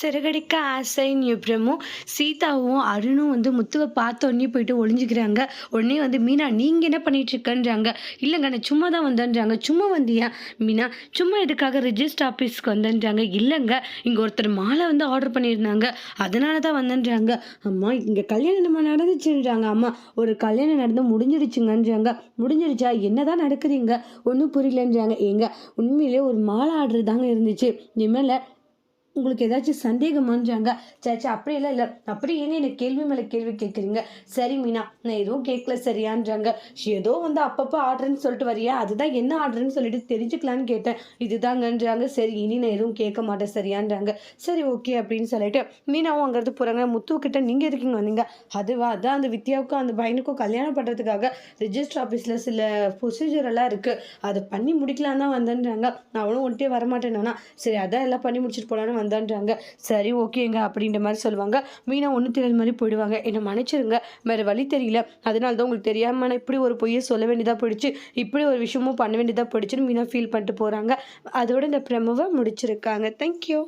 சிறகடிக்க ஆசைன்னு பிரமும் சீதாவும் அருணும் முத்துவ பார்த்த உடனே போயிட்டு ஒளிஞ்சுக்கிறாங்க. உடனே மீனா நீங்க என்ன பண்ணிட்டு இருக்கன்றாங்க. இல்லைங்க நான் சும்மா தான் வந்தேன்றாங்க. சும்மா வந்தியா மீனா? சும்மா எதுக்காக ரிஜிஸ்டர் ஆஃபீஸ்க்கு வந்தேன்றாங்க. இல்லைங்க இங்கே ஒருத்தர் மாலை ஆர்டர் பண்ணியிருந்தாங்க, அதனால தான் வந்தேன்றாங்க. அம்மா இங்கே கல்யாணம் நம்ம நடந்துச்சுன்றாங்க. அம்மா ஒரு கல்யாணம் நடந்து முடிஞ்சிடுச்சுங்கன்றாங்க. முடிஞ்சிடுச்சா? என்னதான் நடக்குதுங்க ஒன்றும் புரியலன்றாங்க. ஏங்க உண்மையிலே ஒரு மாலை ஆர்டர் தாங்க இருந்துச்சு. இனிமேல் உங்களுக்கு ஏதாச்சும் சந்தேகமான்றாங்க. சேச்சா அப்படியெல்லாம் இல்லை. அப்படி ஏங்க எனக்கு கேள்வி மேலே கேள்வி கேட்குறீங்க? சரி மீனா நான் எதுவும் கேட்கல சரியான்றாங்க. ஏதோ அப்பப்போ ஆர்டர்ன்னு சொல்லிட்டு வரியா, அதுதான் என்ன ஆர்டர்ன்னு சொல்லிட்டு தெரிஞ்சுக்கலான்னு கேட்டேன். இதுதாங்கன்றாங்க. சரி இனி நான் எதுவும் கேட்க மாட்டேன் சரியான்றாங்க. சரி ஓகே அப்படின்னு சொல்லிட்டு மீனாவும் அங்கிறது போகிறாங்க. முத்துக்கிட்ட நீங்கள் எதுக்குங்க வந்தீங்க? அதுவா அதான் அந்த வித்யாவுக்கும் அந்த பையனுக்கும் கல்யாணம் பண்ணுறதுக்காக ரிஜிஸ்டர் ஆஃபீஸில் சில ப்ரொசீஜர் எல்லாம் இருக்குது, அதை பண்ணி முடிக்கலாம் தான் வந்தேன்றாங்க. நான் அவனும் ஒன்ட்டே வரமாட்டேன்னா சரி அதான் எல்லாம் பண்ணி முடிச்சுட்டு போகலான்னு வந்தான்றாங்க. சரி ஓகேங்க அப்படின்ற மாதிரி சொல்லுவாங்க. மீனா ஒன்றும் தெரியாத மாதிரி போயிடுவாங்க. என்னை மன்னிச்சிருங்க, வேறு வழி தெரியல, அதனால தான் உங்களுக்கு தெரியாமல் நான் இப்படி ஒரு பொய்யை சொல்ல வேண்டியதாக போயிடுச்சு, இப்படி ஒரு விஷயமும் பண்ண வேண்டியதாக போயிடுச்சுன்னு மீனா ஃபீல் பண்ணிட்டு போகிறாங்க. அதோட இந்த ப்ரெமோவை முடிச்சிருக்காங்க. தேங்க்யூ.